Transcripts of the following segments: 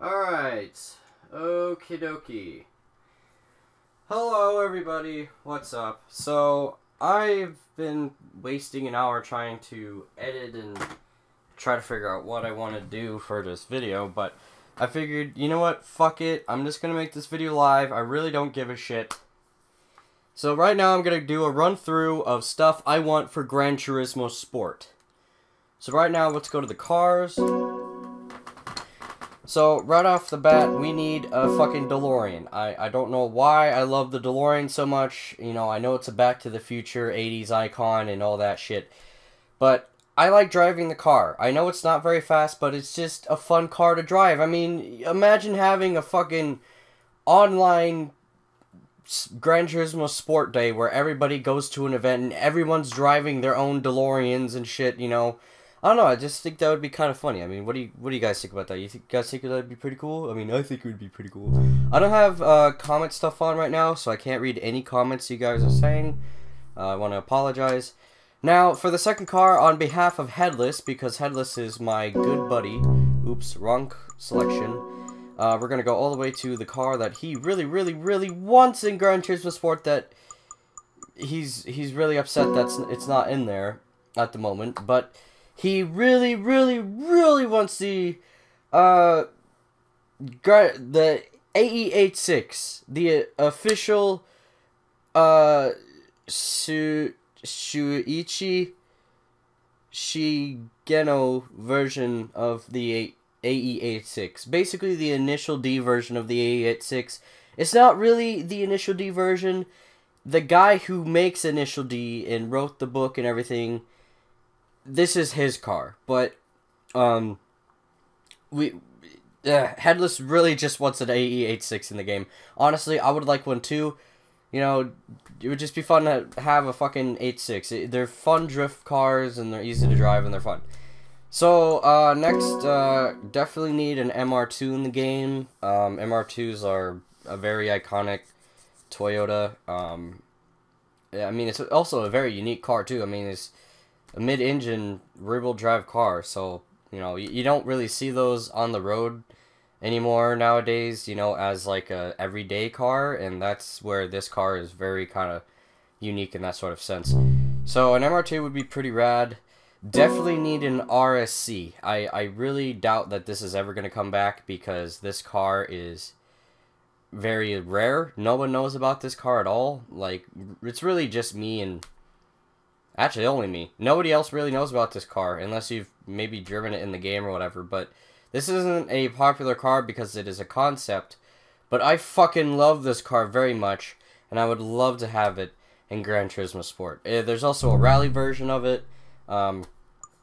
Alright. Okie dokie. Hello, everybody. What's up? So, I've been wasting an hour trying to edit and try to figure out what I want to do for this video, but I figured, you know what? Fuck it. I'm just gonna make this video live. I really don't give a shit. So, right now I'm gonna do a run-through of stuff I want for Gran Turismo Sport. So, right now, let's go to the cars. So, right off the bat, we need a fucking DeLorean. I don't know why I love the DeLorean so much. You know, I know it's a Back to the Future 80s icon and all that shit. But I like driving the car. I know it's not very fast, but it's just a fun car to drive. I mean, imagine having a fucking online Gran Turismo Sport Day where everybody goes to an event and everyone's driving their own DeLoreans and shit, you know. I don't know, I just think that would be kind of funny. I mean, what do you guys think about that? You guys think that would be pretty cool? I mean, I think it would be pretty cool. I don't have comment stuff on right now, so I can't read any comments you guys are saying. I want to apologize. Now, for the second car, on behalf of Headless, because Headless is my good buddy. Oops, wrong selection. We're going to go all the way to the car that he really, really, really wants in Gran Turismo Sport that he's really upset that it's not in there at the moment, but he really, really, really wants the AE86, the official Shuichi Shigeno version of the AE86. Basically, the initial D version of the AE86. It's not really the initial D version. The guy who makes Initial D and wrote the book and everything, this is his car, but Headless really just wants an AE86 in the game. Honestly, I would like one too. You know, it would just be fun to have a fucking 86. They're fun drift cars and they're easy to drive and they're fun. So next, definitely need an MR2 in the game. MR2s are a very iconic Toyota. I mean, it's also a very unique car too. I mean, it's a mid-engine rear-wheel drive car, so you know you don't really see those on the road anymore nowadays, you know, as like a everyday car, and that's where this car is very kind of unique in that sort of sense. So an MR2 would be pretty rad. Definitely need an RSC. I really doubt that this is ever going to come back because this car is very rare. No one knows about this car at all. Like, it's really just me and actually, only me. Nobody else really knows about this car, unless you've maybe driven it in the game or whatever, but this isn't a popular car because it is a concept, but I fucking love this car very much, and I would love to have it in Gran Turismo Sport. There's also a rally version of it.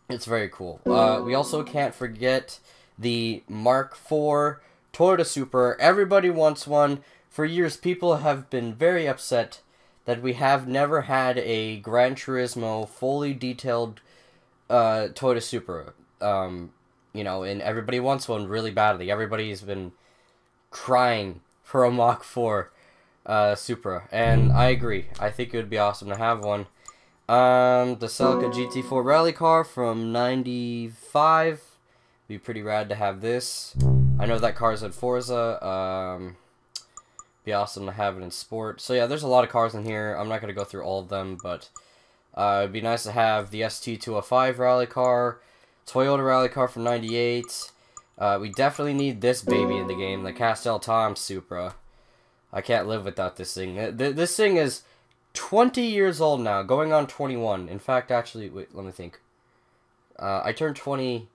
It's very cool. We also can't forget the Mark IV Toyota Supra. Everybody wants one. For years, people have been very upset that we have never had a Gran Turismo fully detailed Toyota Supra. You know, and everybody wants one really badly. Everybody's been crying for a Mach 4 Supra, and I agree. I think it would be awesome to have one. The Celica GT4 rally car from '95. Be pretty rad to have this. I know that car's at Forza. Be awesome to have it in sport. So yeah, there's a lot of cars in here. I'm not going to go through all of them, but it'd be nice to have the ST205 rally car, Toyota rally car from '98. We definitely need this baby in the game, the Castel Tom Supra. I can't live without this thing. This thing is 20 years old now, going on 21. In fact, actually, wait, let me think. I turned 20.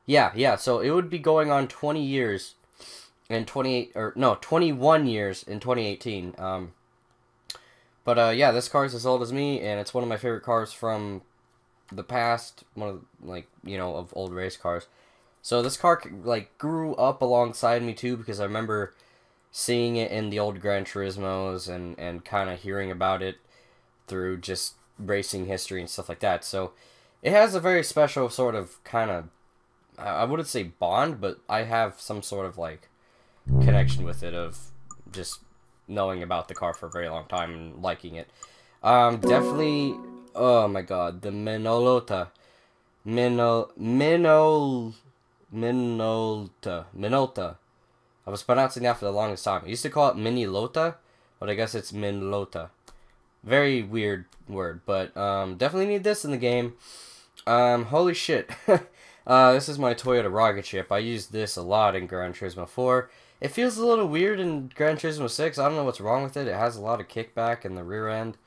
Yeah, so it would be going on 20 years. In 21 years in 2018. Yeah, this car is as old as me, and it's one of my favorite cars from the past. One of, like, you know, of old race cars. So this car, like, grew up alongside me too, because I remember seeing it in the old Gran Turismos and kind of hearing about it through just racing history and stuff like that. So it has a very special sort of kind of, I wouldn't say bond, but I have some sort of like connection with it of just knowing about the car for a very long time and liking it. Definitely, oh my god, the Minolta. Minolta. I was pronouncing that for the longest time. I used to call it Mini Lota, but I guess it's Min Lota. Very weird word, but definitely need this in the game. Holy shit. This is my Toyota rocket ship. I used this a lot in Gran Turismo 4. It feels a little weird in Gran Turismo 6. I don't know what's wrong with it. It has a lot of kickback in the rear end.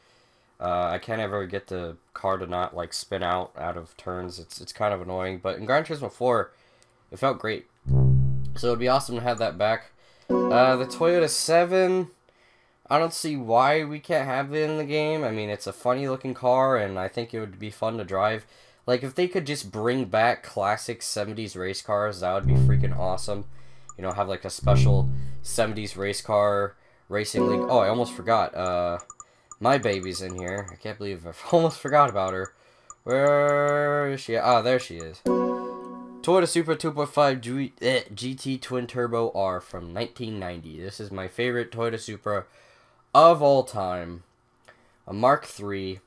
I can't ever get the car to not like spin out of turns. It's kind of annoying, but in Gran Turismo 4, it felt great. So it'd be awesome to have that back. The Toyota 7, I don't see why we can't have it in the game. I mean, it's a funny looking car, and I think it would be fun to drive. Like, if they could just bring back classic 70s race cars, that would be freaking awesome. You know, have like a special 70s race car racing league. Oh, I almost forgot. My baby's in here. I can't believe I almost forgot about her. Where is she? Ah, there she is. Toyota Supra 2.5 GT Twin Turbo R from 1990. This is my favorite Toyota Supra of all time. A Mark III.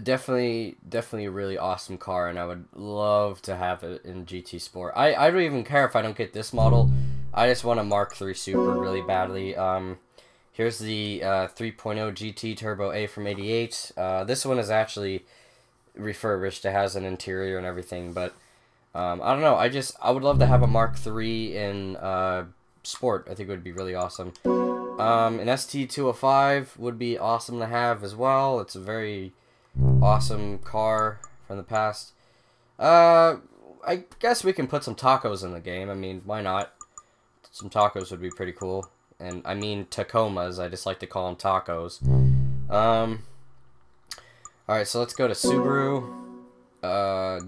Definitely a really awesome car, and I would love to have it in GT Sport. I don't even care if I don't get this model. I just want a Mark III Supra really badly. Here's the 3.0 GT Turbo A from 88. This one is actually refurbished. It has an interior and everything, but I don't know. I would love to have a Mark III in Sport. I think it would be really awesome. An ST205 would be awesome to have as well. It's a very awesome car from the past. I guess we can put some tacos in the game. I mean, why not? Some tacos would be pretty cool. And I mean Tacomas. I just like to call them tacos. Alright, so let's go to Subaru.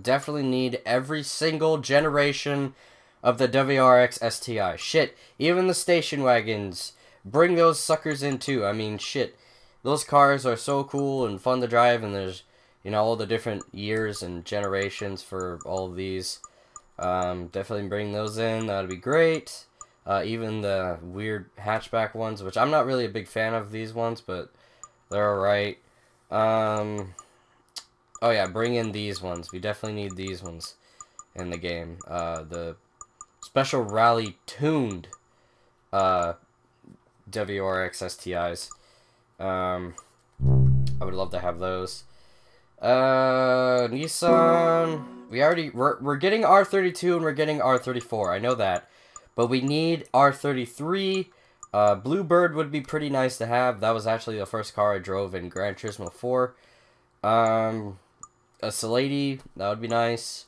Definitely need every single generation of the WRX STI. Shit, even the station wagons. Bring those suckers in too. I mean, shit. Those cars are so cool and fun to drive, and there's, you know, all the different years and generations for all of these. Definitely bring those in. That would be great. Even the weird hatchback ones, which I'm not really a big fan of these ones, but they're alright. Oh yeah, bring in these ones. We definitely need these ones in the game. The special rally tuned WRX STIs. I would love to have those. Nissan. We're getting R32 and we're getting R34. I know that, but we need R33. Bluebird would be pretty nice to have. That was actually the first car I drove in Gran Turismo 4. A Salady, that would be nice.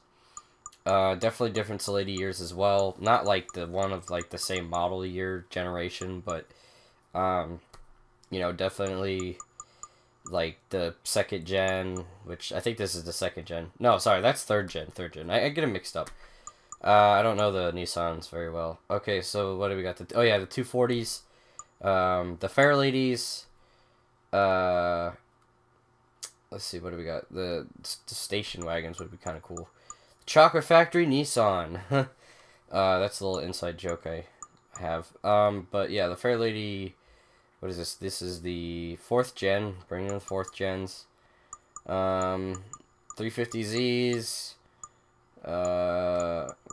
Definitely different Salady years as well. Not like the one of like the same model year generation, but you know, definitely like the second gen, which I think this is the second gen. No, sorry, that's third gen. I get them mixed up. I don't know the Nissans very well. Okay, so what do we got? Oh yeah, the 240s, the Fair Ladies. Let's see, what do we got? The station wagons would be kind of cool. Chocolate Factory Nissan. That's a little inside joke I have. But yeah, the Fair Lady. What is this? This is the 4th gen. Bring in the 4th gens. 350Zs.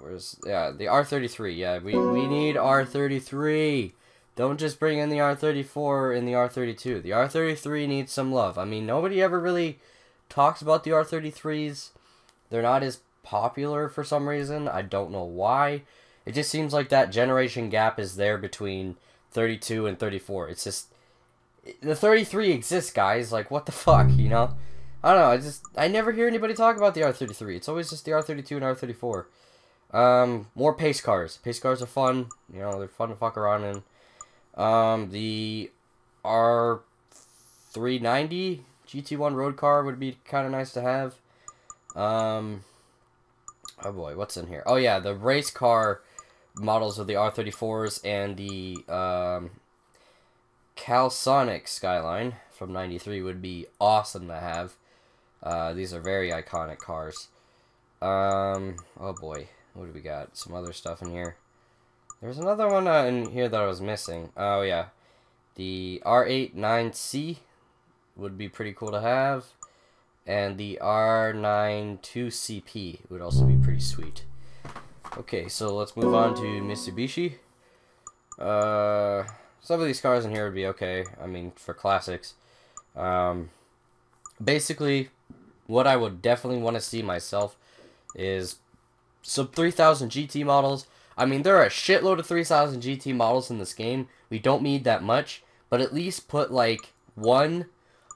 Where's the R33? Yeah, we need R33. Don't just bring in the R34 and the R32. The R33 needs some love. I mean, nobody ever really talks about the R33s. They're not as popular for some reason. I don't know why. It just seems like that generation gap is there between 32 and 34. It's just the 33 exists, guys. Like, what the fuck, you know? I don't know. I never hear anybody talk about the R33. It's always just the R32 and R34. More pace cars. Pace cars are fun. You know, they're fun to fuck around in. The R390 GT1 road car would be kind of nice to have. Oh boy, what's in here? Oh yeah, the race car models of the R34s and the Calsonic Skyline from 93 would be awesome to have. These are very iconic cars. Oh boy, what do we got? Some other stuff in here. There's another one in here that I was missing. Oh yeah, the R89C would be pretty cool to have, and the R92CP would also be pretty sweet. Okay, so let's move on to Mitsubishi. Some of these cars in here would be okay. I mean, for classics. Basically, what I would definitely want to see myself is some 3000 GT models. I mean, there are a shitload of 3000 GT models in this game. We don't need that much, but at least put like one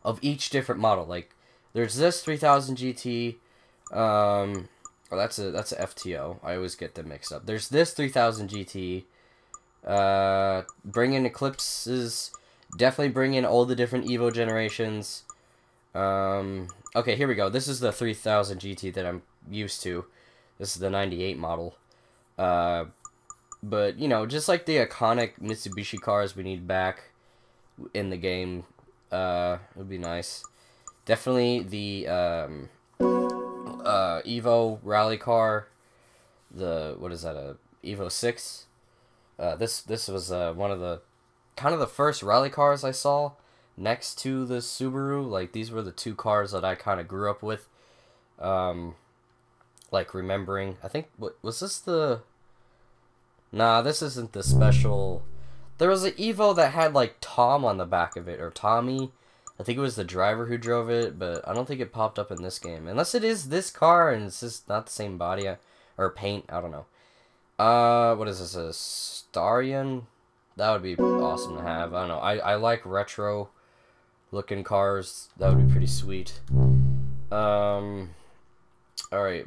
of each different model. Like, there's this 3000 GT. Oh, that's a FTO. I always get them mixed up. There's this 3000 GT. Bring in Eclipses. Definitely bring in all the different Evo generations. Okay, here we go. This is the 3000 GT that I'm used to. This is the 98 model. But, you know, just like the iconic Mitsubishi cars we need back in the game, it would be nice. Definitely the, Evo rally car. What is that, a Evo 6? This was, one of the, kind of the first rally cars I saw next to the Subaru. Like, these were the two cars that I kind of grew up with. Like, remembering, I think, was this the... Nah, this isn't the special... There was an Evo that had, like, Tom on the back of it, or Tommy. I think it was the driver who drove it, but I don't think it popped up in this game. Unless it is this car, and it's just not the same body, or paint, I don't know. What is this, a Starion? That would be awesome to have. I don't know, I like retro looking cars. That would be pretty sweet. Alright,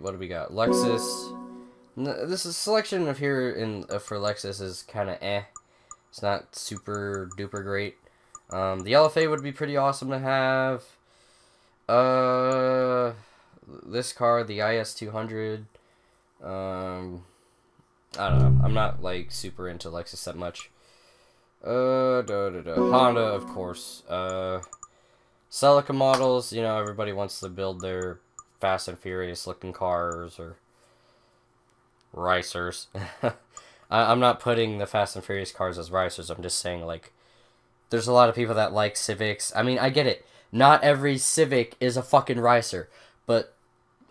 what do we got? Lexus. This is selection of here for Lexus is kind of eh. It's not super duper great. The LFA would be pretty awesome to have. This car, the IS200. I don't know. I'm not like super into Lexus that much. Honda, of course. Celica models. You know, everybody wants to build their Fast and Furious looking cars or racers. I'm not putting the Fast and Furious cars as racers. I'm just saying, like, there's a lot of people that like Civics. I mean, I get it. Not every Civic is a fucking racer, but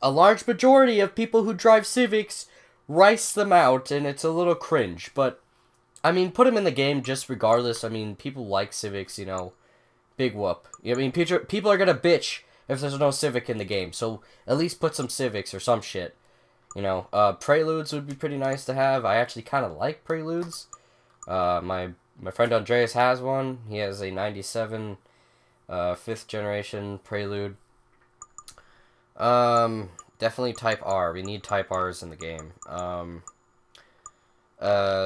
a large majority of people who drive Civics rice them out, and it's a little cringe. But I mean, put them in the game just regardless. I mean, people like Civics, you know. Big whoop. I mean, people are gonna bitch if there's no Civic in the game, so at least put some Civics or some shit. You know, Preludes would be pretty nice to have. I actually kind of like Preludes. My friend Andreas has one. He has a 97 5th generation Prelude. Definitely Type R. We need Type Rs in the game.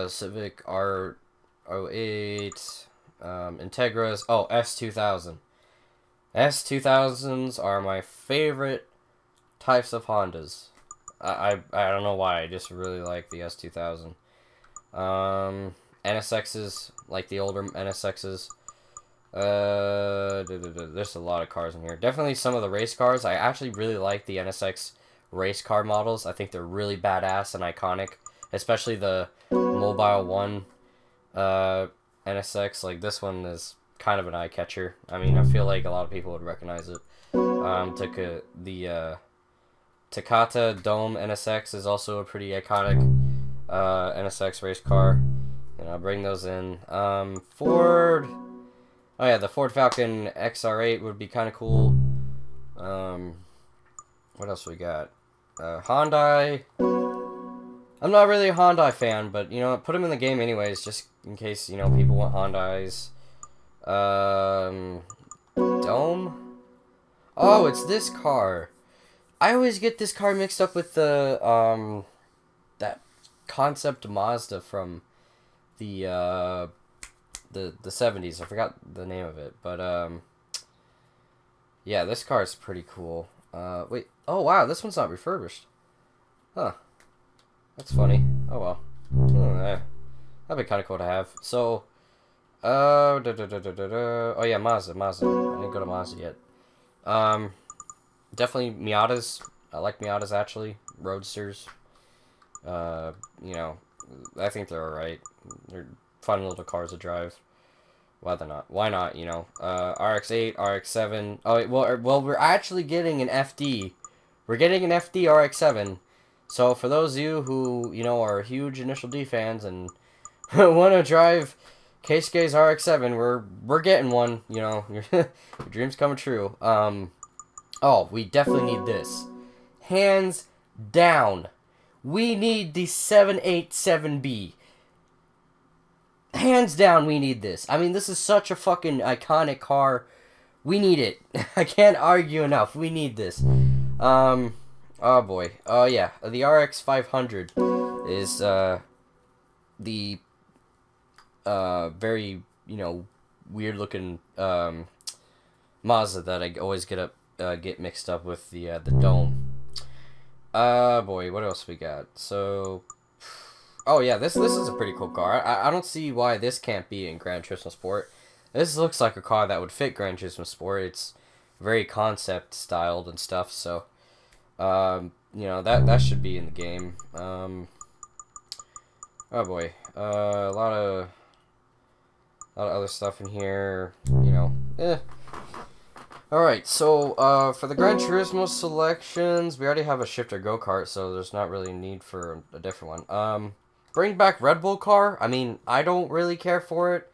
Civic R08, Integras. Oh, S2000. S2000s are my favorite types of Hondas. I don't know why. I just really like the S2000. NSXs, like the older NSXs. There's a lot of cars in here. Definitely some of the race cars. I actually really like the NSX race car models. I think they're really badass and iconic. Especially the Mobile 1 NSX. Like, this one is kind of an eye-catcher. I mean, I feel like a lot of people would recognize it. The Takata Dome NSX is also a pretty iconic NSX race car. And I'll bring those in. Ford... Oh yeah, the Ford Falcon XR8 would be kind of cool. What else we got? Hyundai. I'm not really a Hyundai fan, but, you know, put them in the game anyways, just in case, you know, people want Hyundais. Dome? Oh, it's this car. I always get this car mixed up with the, that concept Mazda from the 70s. I forgot the name of it, but, yeah, this car is pretty cool. Wait, oh wow, this one's not refurbished. Huh. That's funny. Oh well. That'd be kind of cool to have. So, oh yeah, Mazda. I didn't go to Mazda yet. Definitely Miatas. I like Miatas actually. Roadsters. You know, I think they're alright. They're fun little cars to drive. Why not? Why not? You know, RX-8, RX-7. Oh well, we're actually getting an FD. We're getting an FD RX-7. So for those of you who, you know, are huge Initial D fans and want to drive Keisuke's RX-7, we're getting one, you know. Your dream's coming true. Oh, we definitely need this. Hands down. We need the 787B. Hands down, we need this. I mean, this is such a fucking iconic car. We need it. I can't argue enough. We need this. Oh boy. Oh yeah. The RX 500 is the very, you know, weird looking Mazda that I always get mixed up with the dome. Boy, what else we got? So, oh yeah, this is a pretty cool car. I don't see why this can't be in Gran Turismo Sport. This looks like a car that would fit Gran Turismo Sport. It's very concept styled and stuff. So, you know, that should be in the game. Oh boy, a lot of other stuff in here. You know, Alright, so, for the Gran Turismo selections, we already have a shifter go-kart, so there's not really a need for a different one. Bring back Red Bull car. I mean, I don't really care for it,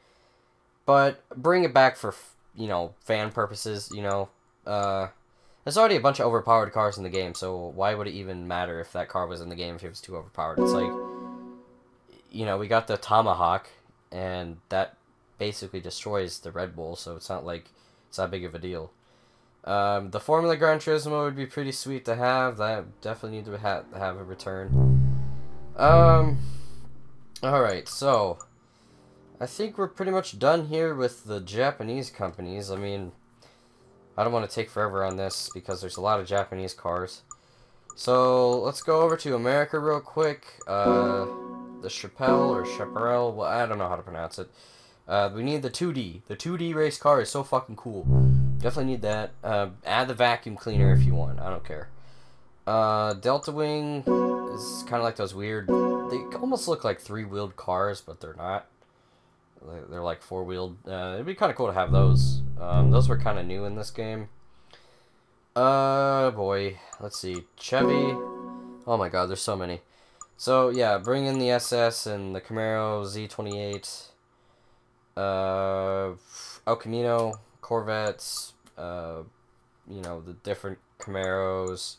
but bring it back for, you know, fan purposes, you know. There's already a bunch of overpowered cars in the game, so why would it even matter if that car was in the game if it was too overpowered? It's like, you know, we got the Tomahawk, and that basically destroys the Red Bull, so it's not like it's that big of a deal. The Formula Gran Turismo would be pretty sweet to have. That definitely need to have a return. Alright, so I think we're pretty much done here with the Japanese companies. I mean, I don't want to take forever on this because there's a lot of Japanese cars. So let's go over to America real quick. The Chappelle or Chaparral, well, I don't know how to pronounce it. We need the 2D. The 2D race car is so fucking cool. Definitely need that. Add the vacuum cleaner if you want. I don't care. Delta Wing is kind of like those weird... They almost look like three-wheeled cars, but they're not. They're like four-wheeled. It'd be kind of cool to have those. Those were kind of new in this game. Boy. Let's see. Chevy. Oh my god, there's so many. So, yeah, bring in the SS and the Camaro Z28. El Camino, Corvettes, you know, the different Camaros,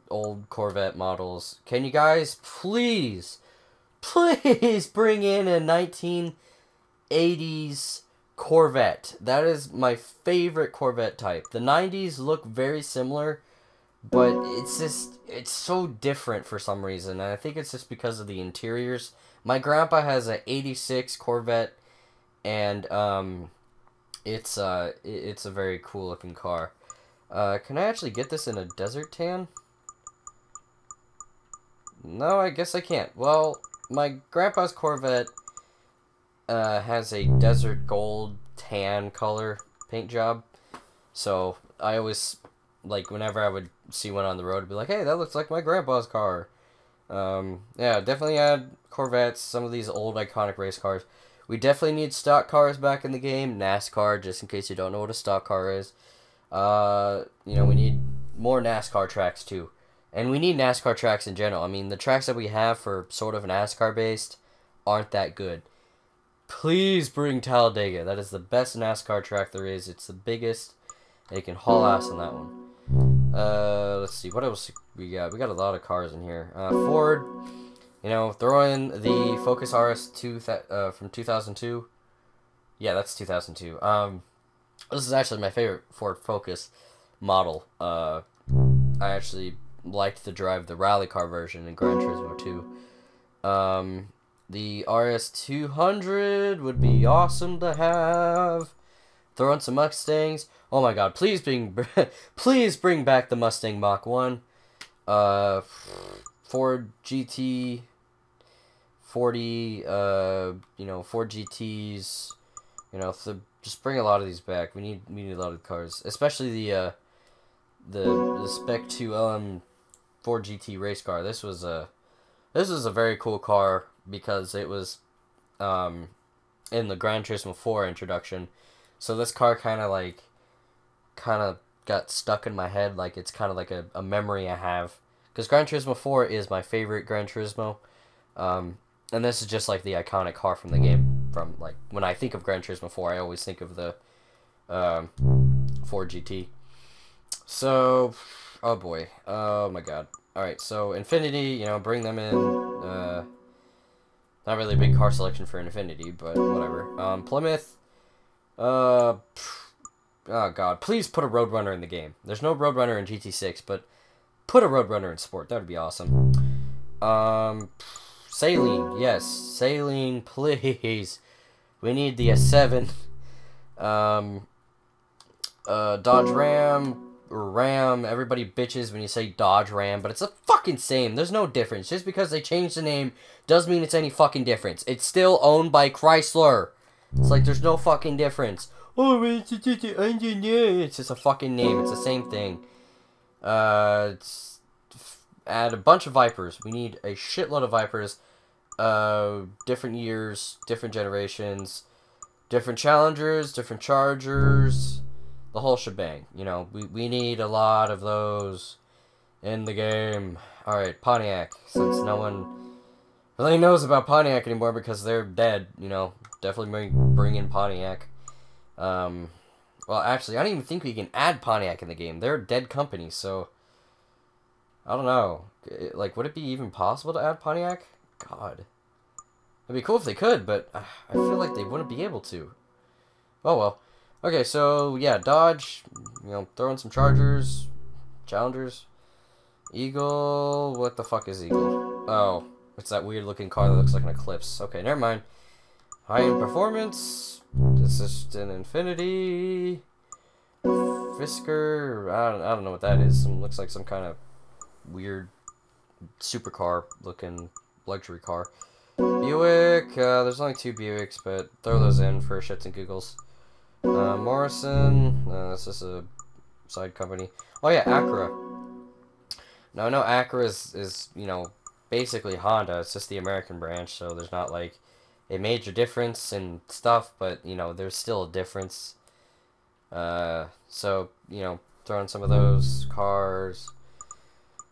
old Corvette models. Can you guys please bring in a 1980s Corvette? That is my favorite Corvette type. The 90s look very similar, but it's so different for some reason, and I think it's just because of the interiors. My grandpa has a 86 Corvette, and it's a very cool looking car. Can I actually get this in a desert tan? No, I guess I can't. Well, my grandpa's Corvette has a desert gold tan color paint job, so I always, like, whenever I would see one on the road, I'd be like, hey, that looks like my grandpa's car. Yeah, definitely add Corvettes, some of these old iconic race cars. We definitely need stock cars back in the game. NASCAR, just in case you don't know what a stock car is. You know, we need more NASCAR tracks too. And we need NASCAR tracks in general. I mean, the tracks that we have for sort of NASCAR based aren't that good. Please bring Talladega. That is the best NASCAR track there is. It's the biggest. And you can haul ass on that one. Let's see, what else we got? We got a lot of cars in here. Ford, you know, throw in the Focus RS2 from 2002. Yeah, that's 2002. This is actually my favorite Ford Focus model. I actually liked to drive the rally car version in Gran Turismo 2. The RS200 would be awesome to have. Throw in some Mustangs. Oh my god, please bring back the Mustang Mach 1. Ford GT 40, you know, Ford GTs, you know, just bring a lot of these back. We need a lot of cars, especially the Spec 2 Ford GT race car. This was a very cool car because it was in the Gran Turismo 4 introduction. So this car kind of got stuck in my head, like it's kind of like a memory I have Because Gran Turismo 4 is my favorite Gran Turismo. And this is just like the iconic car from the game. From like when I think of Gran Turismo 4, I always think of the 4 GT. So, oh boy, oh my god. All right, so Infinity, you know, bring them in. Not really a big car selection for Infinity, but whatever. Plymouth. Oh god, please put a Roadrunner in the game. There's no Roadrunner in GT6, but put a Roadrunner in Sport. That would be awesome. Saline, yes, Saline, please. We need the S7. Dodge Ram, or Ram. Everybody bitches when you say Dodge Ram, but it's the fucking same. There's no difference. Just because they changed the name doesn't mean it's any fucking difference. It's still owned by Chrysler. It's like there's no fucking difference. Oh, it's just a fucking name. It's the same thing. Add a bunch of Vipers. We need a shitload of Vipers. Different years, different generations, different Challengers, different Chargers, the whole shebang. You know, we need a lot of those in the game. Alright, Pontiac. Since no one really knows about Pontiac anymore because they're dead, you know, definitely bring in Pontiac. Well, actually, I don't even think we can add Pontiac in the game. They're a dead company, so I don't know. Like, would it be even possible to add Pontiac? God. It'd be cool if they could, but I feel like they wouldn't be able to. Oh, well. Okay, so, yeah, Dodge. You know, throw in some Chargers. Challengers. Eagle. What the fuck is Eagle? Oh, it's that weird-looking car that looks like an Eclipse. Okay, never mind. High-end performance. This is an Infinity. Fisker. I don't know what that is. Looks like some kind of weird supercar-looking luxury car. Buick, there's only 2 Buicks, but throw those in for shits and giggles. Morrison, this is a side company. Oh yeah, Acura. Now I know Acura is, you know, basically Honda. It's just the American branch, so there's not like a major difference in stuff, but, you know, there's still a difference. So, you know, throw in some of those cars.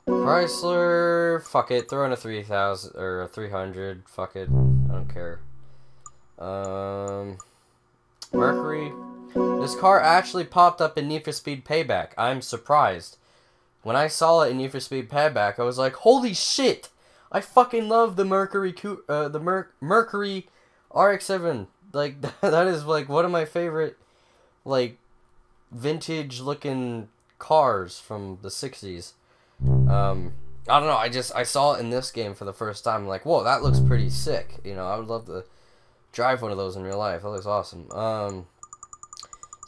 Chrysler, fuck it, throw in a 3000 or a 300, fuck it, I don't care. Mercury, this car actually popped up in Need for Speed Payback. I'm surprised. When I saw it in Need for Speed Payback, I was like, holy shit! I fucking love the Mercury, Mercury RX-7. Like, that is like one of my favorite, like, vintage looking cars from the 60s. I don't know, I saw it in this game for the first time. I'm like, whoa, that looks pretty sick. You know, I would love to drive one of those in real life. That looks awesome. So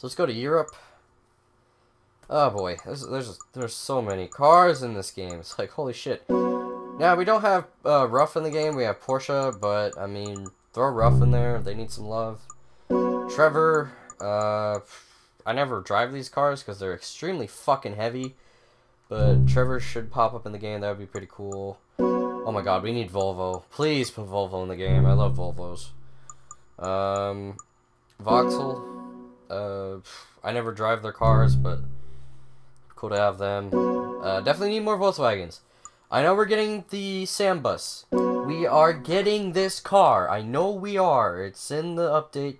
let's go to Europe. Oh boy, there's so many cars in this game. It's like, holy shit. Now, we don't have Ruff in the game. We have Porsche, but, I mean, throw Ruff in there. They need some love. Trevor, I never drive these cars because they're extremely fucking heavy. But Trevor should pop up in the game. That would be pretty cool. Oh my god, we need Volvo. Please put Volvo in the game. I love Volvos. Vauxhall. I never drive their cars, but cool to have them. Definitely need more Volkswagens. I know we're getting the Sam Bus. We are getting this car. I know we are. It's in the update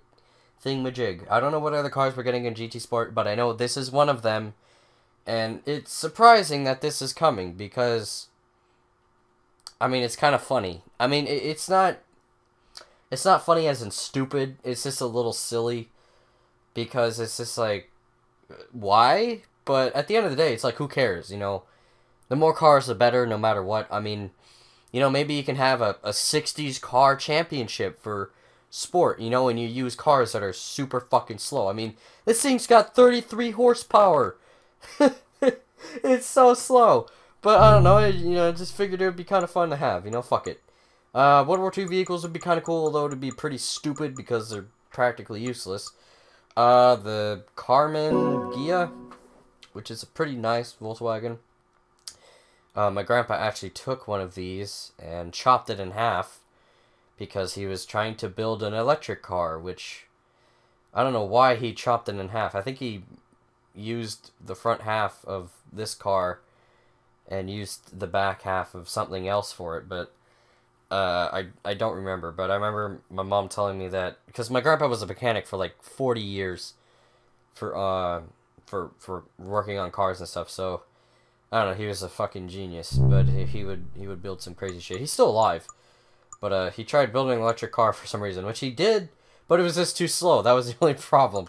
thingamajig. I don't know what other cars we're getting in GT Sport, but I know this is one of them. And it's surprising that this is coming because, I mean, it's kind of funny. I mean, it's not funny as in stupid. It's just a little silly because it's just like, why? But at the end of the day, it's like, who cares, you know? The more cars, the better, no matter what. I mean, you know, maybe you can have a 60s car championship for sport, you know, and you use cars that are super fucking slow. I mean, this thing's got 33 horsepower. It's so slow. But I don't know, you know, just figured it would be kind of fun to have, you know, fuck it. World War II vehicles would be kind of cool, although it would be pretty stupid because they're practically useless. The Carmen Ghia, which is a pretty nice Volkswagen. My grandpa actually took one of these and chopped it in half because he was trying to build an electric car, which I don't know why he chopped it in half. I think he used the front half of this car and used the back half of something else for it, but I don't remember. But I remember my mom telling me that because my grandpa was a mechanic for like 40 years for working on cars and stuff. So I don't know, he was a fucking genius. But he would build some crazy shit. He's still alive, but he tried building an electric car for some reason, which he did, but it was just too slow. That was the only problem.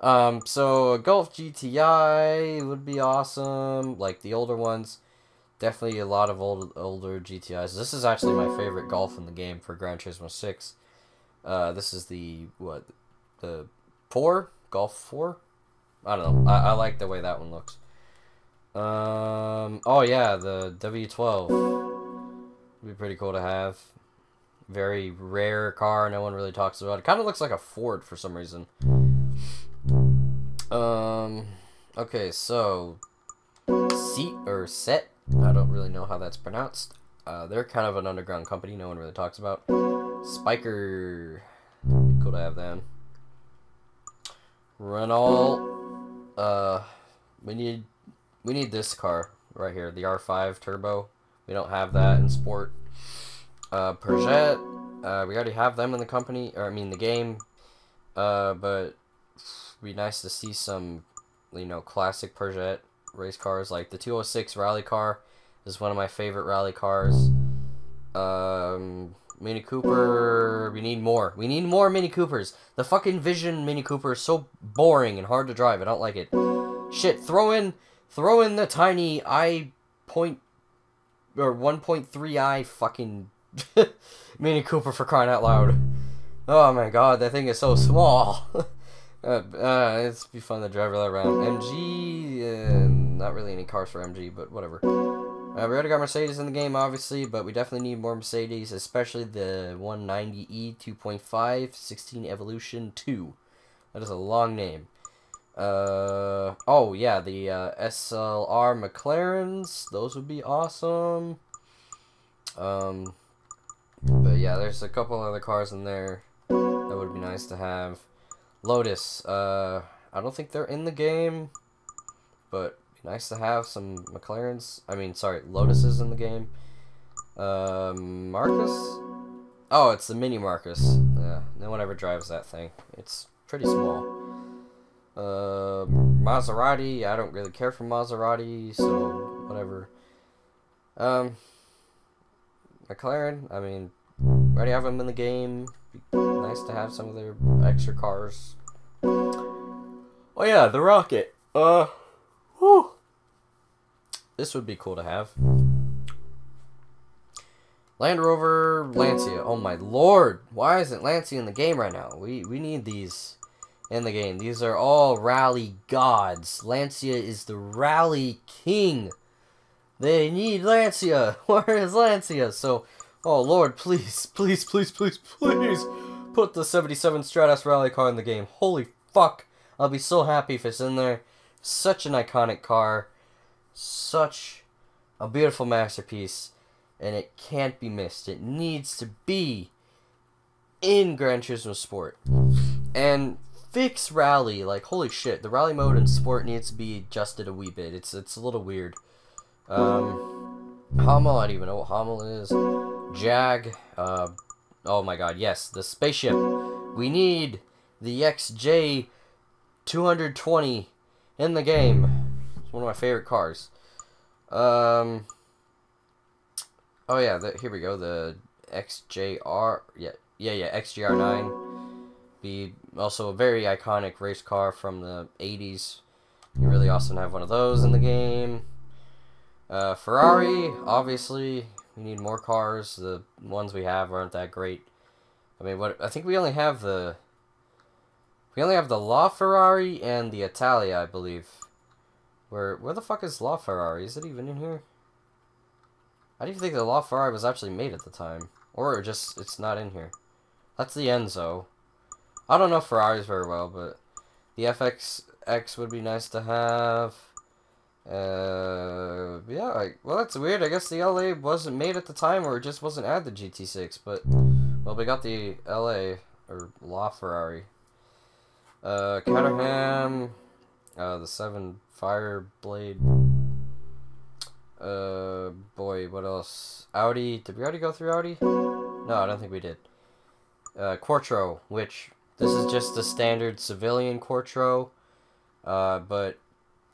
So a Golf GTI would be awesome, like the older ones. Definitely a lot of older GTIs. This is actually my favorite Golf in the game for Gran Turismo 6. This is the, what, the 4? Golf 4? I don't know. I like the way that one looks. Oh yeah, the W12. Would be pretty cool to have. Very rare car, no one really talks about it. Kind of looks like a Ford for some reason. Okay, so Set. I don't really know how that's pronounced. They're kind of an underground company no one really talks about. Spiker. Cool to have them. Renault. We need this car right here, the R5 Turbo. We don't have that in Sport. Peugeot. We already have them in the company, or I mean the game. But it'd be nice to see some, classic Peugeot race cars. Like the 206 rally car is one of my favorite rally cars. Mini Cooper. We need more. We need more Mini Coopers. The fucking Vision Mini Cooper is so boring and hard to drive. I don't like it. Shit. Throw in the tiny I point or 1.3i fucking Mini Cooper for crying out loud. Oh my god, that thing is so small. It's be fun to drive that around. MG, not really any cars for MG, but whatever. We already got Mercedes in the game, obviously, but we definitely need more Mercedes, especially the 190E 2.5 16 Evolution 2. That is a long name. Oh yeah, the SLR McLarens, those would be awesome. But yeah, there's a couple other cars in there that would be nice to have. Lotus, I don't think they're in the game, but it'd be nice to have some McLarens. I mean, sorry, Lotuses in the game. Marcus? Oh, it's the Mini Marcus. Yeah, no one ever drives that thing. It's pretty small. Maserati, I don't really care for Maserati, so whatever. McLaren, I mean, already have them in the game. Be nice to have some of their extra cars. Oh yeah, the Rocket. Whew. This would be cool to have. Land Rover Lancia. Oh my lord, why isn't Lancia in the game right now? We need these in the game. These are all rally gods. Lancia is the rally king. They need Lancia. Where is Lancia? So, oh lord, please, please, please, please, please put the 77 Stratos rally car in the game. Holy fuck. I'll be so happy if it's in there. Such an iconic car. Such a beautiful masterpiece. And it can't be missed. It needs to be in Gran Turismo Sport. And fix rally. Like, holy shit. The rally mode in Sport needs to be adjusted a wee bit. It's a little weird. Hummel, I don't even know what Hummel is. Jag. Oh my god, yes. The spaceship. We need the XJ 220 in the game. It's one of my favorite cars. Oh yeah, here we go. The XJR. Yeah, XJR9. Be also a very iconic race car from the 80s. You really awesome to have one of those in the game. Ferrari, obviously, we need more cars. The ones we have aren't that great. I mean, I think we only have the LaFerrari and the Italia, I believe. Where the fuck is LaFerrari? Is it even in here? I didn't think the LaFerrari was actually made at the time, or it's not in here. That's the Enzo. I don't know Ferraris very well, but the FXX would be nice to have. Yeah, well, that's weird. I guess the LA wasn't made at the time, or it just wasn't at the GT6, but, well, we got the LA, or LaFerrari. Caterham, the 7 Fireblade. Boy, what else? Audi. Did we already go through Audi? No, I don't think we did. Quattro, which this is just the standard civilian Quattro, but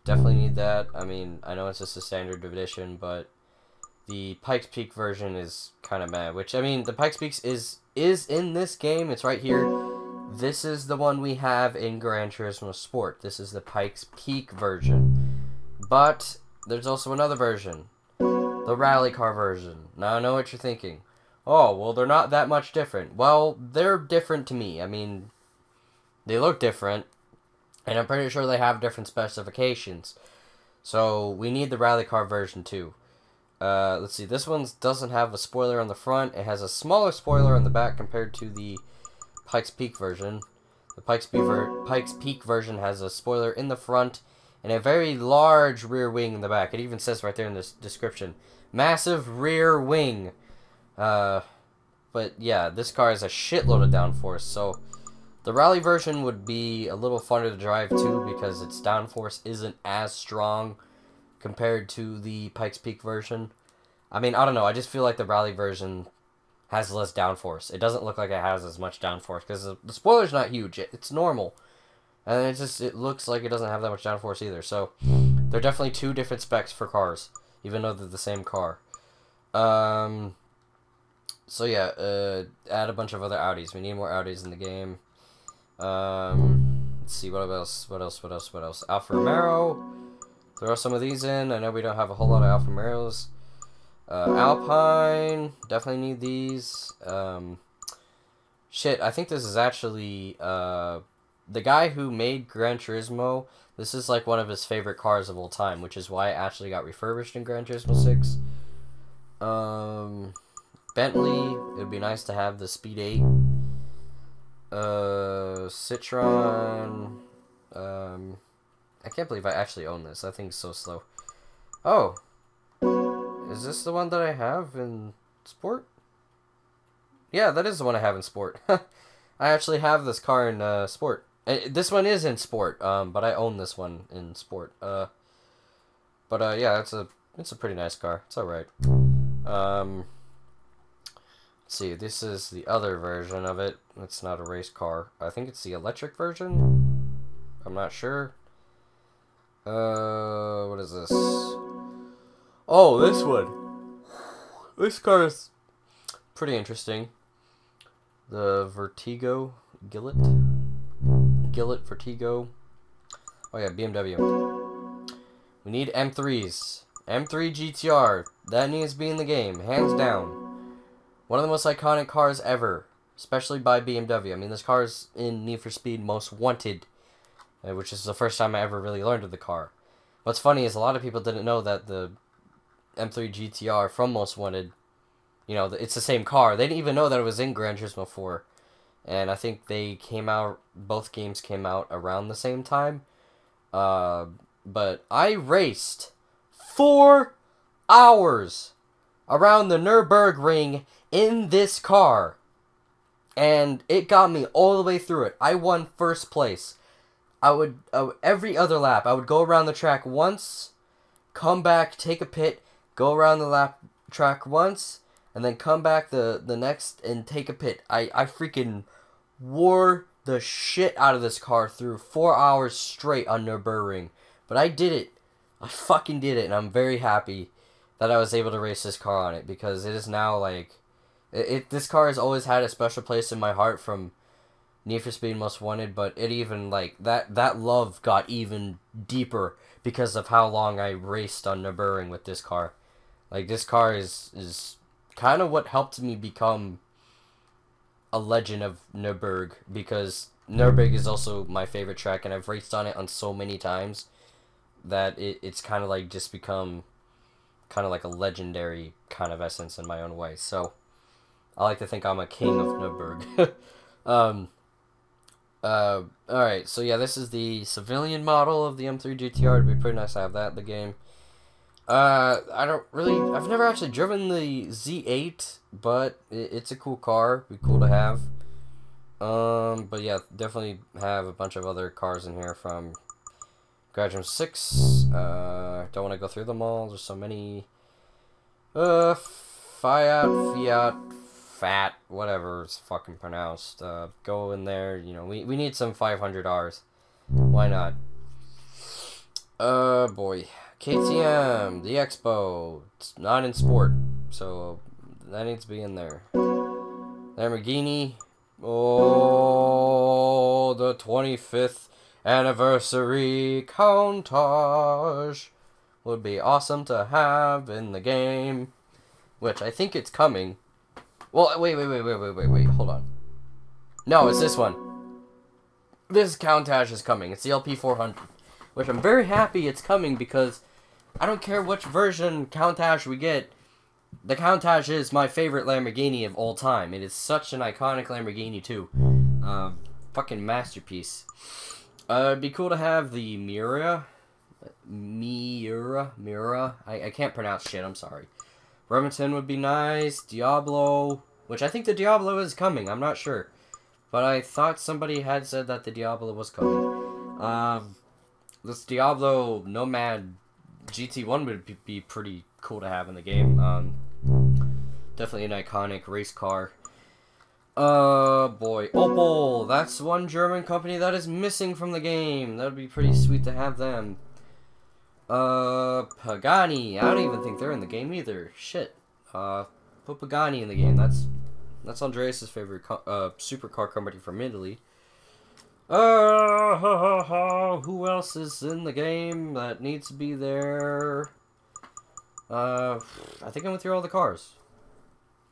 definitely need that. I mean, I know it's just a standard edition, but the Pikes Peak version is kind of meh. Which, I mean, the Pikes Peak is in this game. It's right here. This is the one we have in Gran Turismo Sport. This is the Pikes Peak version. But there's also another version, the rally car version. Now I know what you're thinking. Oh, well, they're not that much different. Well, they're different to me. I mean, they look different, and I'm pretty sure they have different specifications. So we need the rally car version too. Let's see. This one doesn't have a spoiler on the front. It has a smaller spoiler on the back compared to the Pikes Peak version. The Pikes Peak version has a spoiler in the front and a very large rear wing in the back. It even says right there in this description, massive rear wing. But yeah, this car has a shitload of downforce, so the rally version would be a little funner to drive too because its downforce isn't as strong compared to the Pikes Peak version. I mean, I don't know, I just feel like the rally version has less downforce. It doesn't look like it has as much downforce because the spoiler's not huge. It's normal. And it looks like it doesn't have that much downforce either. So they're definitely two different specs for cars, even though they're the same car. So yeah, add a bunch of other Audis. We need more Audis in the game. Let's see, what else? Alfa Romero. Throw some of these in. I know we don't have a whole lot of Alfa Romeros. Alpine. Definitely need these. Shit, I think this is actually, the guy who made Gran Turismo, this is like one of his favorite cars of all time, which is why it actually got refurbished in Gran Turismo 6. Bentley, it would be nice to have the Speed 8. Citroen. I can't believe I actually own this. That thing's so slow. Oh. Is this the one that I have in Sport? Yeah, that is the one I have in Sport. I actually have this car in Sport. This one is in Sport, but I own this one in Sport. Yeah, it's a pretty nice car. It's alright. Let's see, this is the other version of it. It's not a race car. I think it's the electric version. I'm not sure. What is this? Oh, this one. This car is pretty interesting. The Vertigo Gillet Vertigo. Oh yeah, BMW. We need M3s. M3 GTR. That needs to be in the game, hands down. One of the most iconic cars ever, especially by BMW. I mean, this car is in Need for Speed Most Wanted, which is the first time I ever really learned of the car. What's funny is a lot of people didn't know that the M3 GTR from Most Wanted, you know, it's the same car. They didn't even know that it was in Gran Turismo 4. And I think they came out, both games came out around the same time. But I raced 4 hours around the Nürburgring in this car. And it got me all the way through it. I won first place. I would, every other lap, I would go around the track once, come back, take a pit, go around the track once, and then come back the next and take a pit. I freaking wore the shit out of this car through 4 hours straight on Nürburgring. But I did it. I fucking did it, and I'm very happy that I was able to race this car on it, because it is now, like, this car has always had a special place in my heart from Need for Speed Most Wanted, but it even, like, that love got even deeper because of how long I raced on Nürburgring with this car. Like, this car is kind of what helped me become a legend of Nürburgring, because Nürburgring is also my favorite track, and I've raced on it on so many times that it's kind of like just become kind of like a legendary kind of essence in my own way. So I like to think I'm a king of Nürburgring. Alright, so yeah, this is the civilian model of the M3 GTR. It'd be pretty nice to have that in the game. I've never actually driven the Z8, but it's a cool car. It'd be cool to have. But yeah, definitely have a bunch of other cars in here from Gran Turismo 6. Don't want to go through them all. There's so many. Fiat, fat, whatever it's fucking pronounced. Go in there. You know, we need some 500Rs. Why not? Boy. KTM, the Expo. It's not in sport, so that needs to be in there. Lamborghini. Oh, the 25th anniversary Countach would be awesome to have in the game, which I think it's coming. Well, wait, hold on. No, it's this one. This Countach is coming. It's the LP400, which I'm very happy it's coming because I don't care which version Countach we get. The Countach is my favorite Lamborghini of all time. It is such an iconic Lamborghini too. Fucking masterpiece. It'd be cool to have the Miura. I can't pronounce shit, I'm sorry. Remington would be nice. Diablo, which I think the Diablo is coming, I'm not sure. But I thought somebody had said that the Diablo was coming. This Diablo Nomad GT1 would be pretty cool to have in the game. Definitely an iconic race car. Boy. Opel, that's one German company that is missing from the game. That would be pretty sweet to have them. Pagani, I don't even think they're in the game either. Shit. Put Pagani in the game. That's Andreas' favorite supercar company from Italy. Who else is in the game that needs to be there? I think I went through all the cars.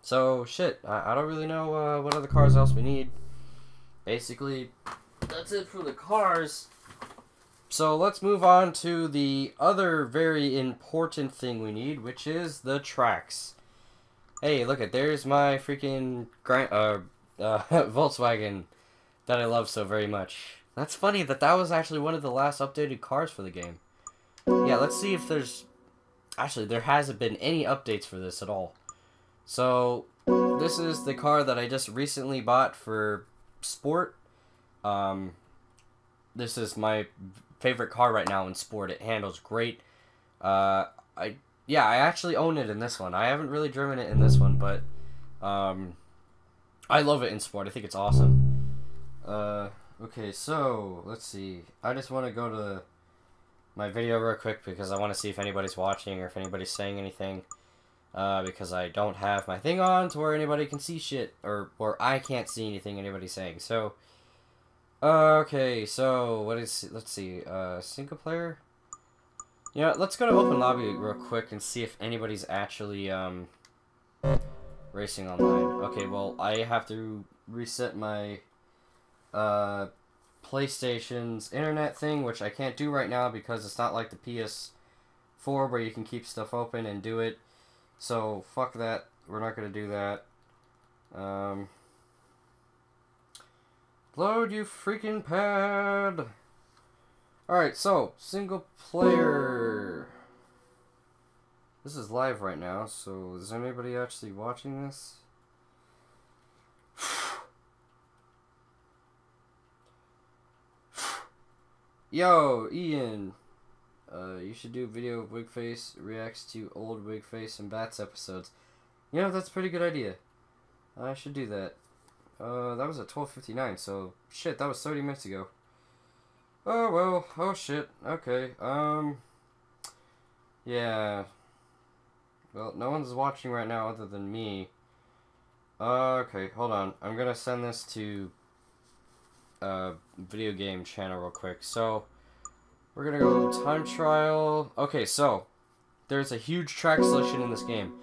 So, shit, I don't really know what other cars else we need. Basically, that's it for the cars. So, let's move on to the other very important thing we need, which is the tracks. Hey, look at, there's my freaking Volkswagen that I love so very much. That's funny that was actually one of the last updated cars for the game. Yeah, let's see if there's... Actually, there hasn't been any updates for this at all. So, this is the car that I just recently bought for sport. This is my favorite car right now in sport. It handles great. I actually own it in this one. I haven't really driven it in this one, but I love it in sport. I think it's awesome. Okay, so let's see. I just want to go to my video real quick because I want to see if anybody's watching or if anybody's saying anything. Because I don't have my thing on to where anybody can see shit, or I can't see anything anybody's saying. So, okay, so what is? Let's see. Single player. You know, let's go to open lobby real quick and see if anybody's actually racing online. Okay, well I have to reset my PlayStation's internet thing, which I can't do right now because it's not like the PS4 where you can keep stuff open and do it. So, fuck that. We're not going to do that. Load, you freaking pad! Alright, so, single player. This is live right now, so is anybody actually watching this? Yo, Ian. You should do a video of Wigface reacts to old Wigface and Bats episodes. You know, that's a pretty good idea. I should do that. That was at 12:59, so shit, that was 30 minutes ago. Oh well, oh shit, okay, yeah. Well, no one's watching right now other than me. Okay, hold on. I'm gonna send this to video game channel real quick. So we're gonna go time trial. Okay, so there's a huge track selection in this game.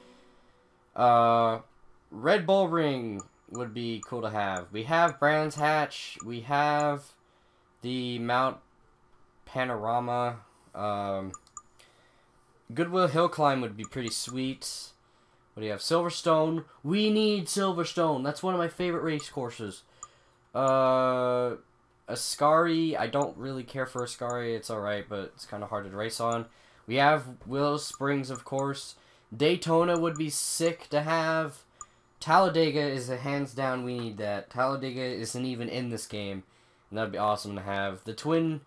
Red Bull Ring would be cool to have. We have Brands Hatch. We have the Mount Panorama. Goodwill Hill Climb would be pretty sweet. What do you have? Silverstone. We need Silverstone. That's one of my favorite race courses. Ascari, I don't really care for Ascari. It's alright, but it's kind of hard to race on. We have Willow Springs, of course. Daytona would be sick to have. Talladega is a hands down, we need that. Talladega isn't even in this game, and that'd be awesome to have. The Twin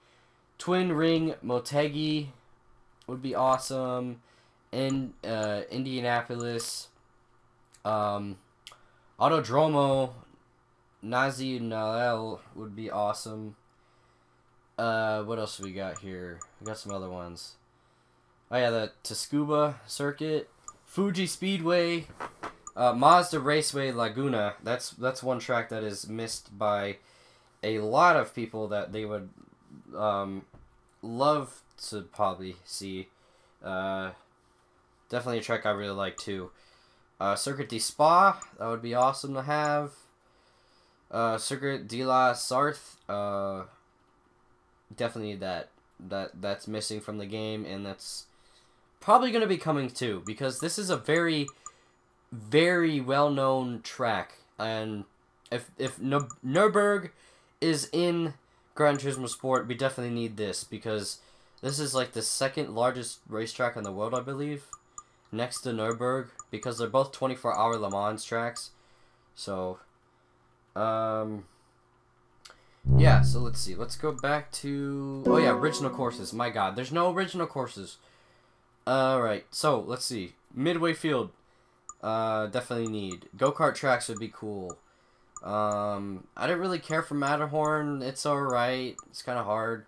Ring Motegi would be awesome. in Indianapolis, Autodromo Nacional would be awesome. What else we got here? We got some other ones. Oh yeah, the Tsukuba Circuit, Fuji Speedway, Mazda Raceway Laguna. That's one track that is missed by a lot of people that they would love to probably see. Definitely a track I really like too. Circuit de Spa, that would be awesome to have. Circuit de la Sarthe, definitely need that. That's missing from the game, and that's probably going to be coming too, because this is a very, very well-known track, and if Nürburgring is in Gran Turismo Sport, we definitely need this, because this is like the second largest racetrack in the world, I believe, next to Nürburgring, because they're both 24-hour Le Mans tracks. So, yeah, so let's see. Let's go back to... Oh, yeah, original courses. My God, there's no original courses. Alright, so, let's see. Midway Field. Definitely need. Go-kart tracks would be cool. I didn't really care for Matterhorn. It's alright. It's kind of hard.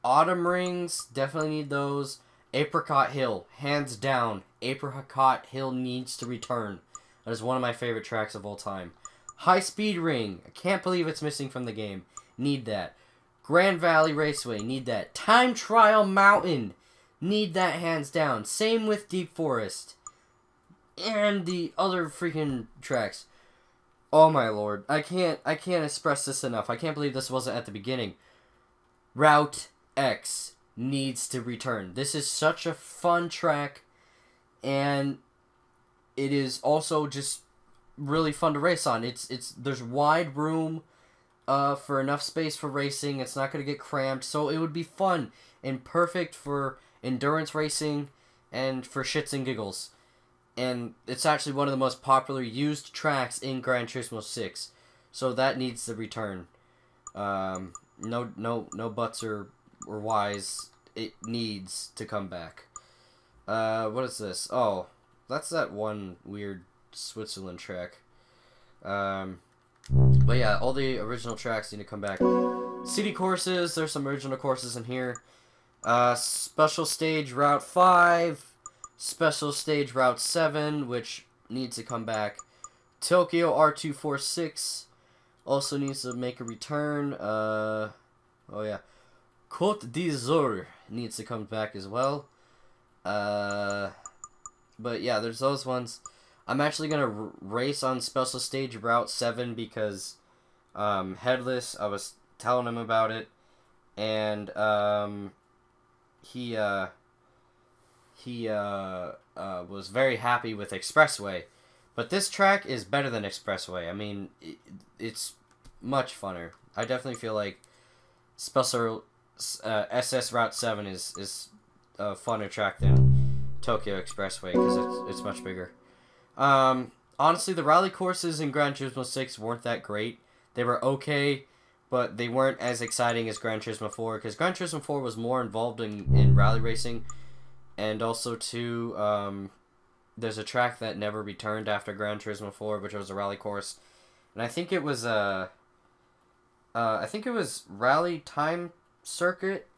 Autumn Rings. Definitely need those. Apricot Hill. Hands down. Apricot Hill needs to return. That is one of my favorite tracks of all time. High Speed Ring. I can't believe it's missing from the game. Need that. Grand Valley Raceway. Need that. Time Trial Mountain. Need that hands down. Same with Deep Forest. And the other freaking tracks. Oh my lord. I can't express this enough. I can't believe this wasn't at the beginning. Route X needs to return. This is such a fun track. And it is also just really fun to race on. There's wide room for enough space for racing. It's not going to get cramped, so it would be fun and perfect for endurance racing and for shits and giggles. And it's actually one of the most popular used tracks in Gran Turismo 6, so that needs to return. No buts or whys. It needs to come back. What is this? Oh, that's that one weird Switzerland track. But yeah, all the original tracks need to come back. City courses, there's some original courses in here. Special Stage Route 5, Special Stage Route 7, which needs to come back. Tokyo R246 also needs to make a return. Oh yeah. Côte d'Azur needs to come back as well. But yeah, there's those ones. I'm actually gonna race on Special Stage Route 7 because Headless, I was telling him about it, and he was very happy with Expressway, but this track is better than Expressway. I mean, it's much funner. I definitely feel like Special SS Route 7 is a funner track than Tokyo Expressway because it's much bigger. Honestly, the rally courses in Gran Turismo 6 weren't that great. They were okay, but they weren't as exciting as Gran Turismo 4, because Gran Turismo 4 was more involved in rally racing, and also, too, there's a track that never returned after Gran Turismo 4, which was a rally course, and I think it was, Rally Time Circuit?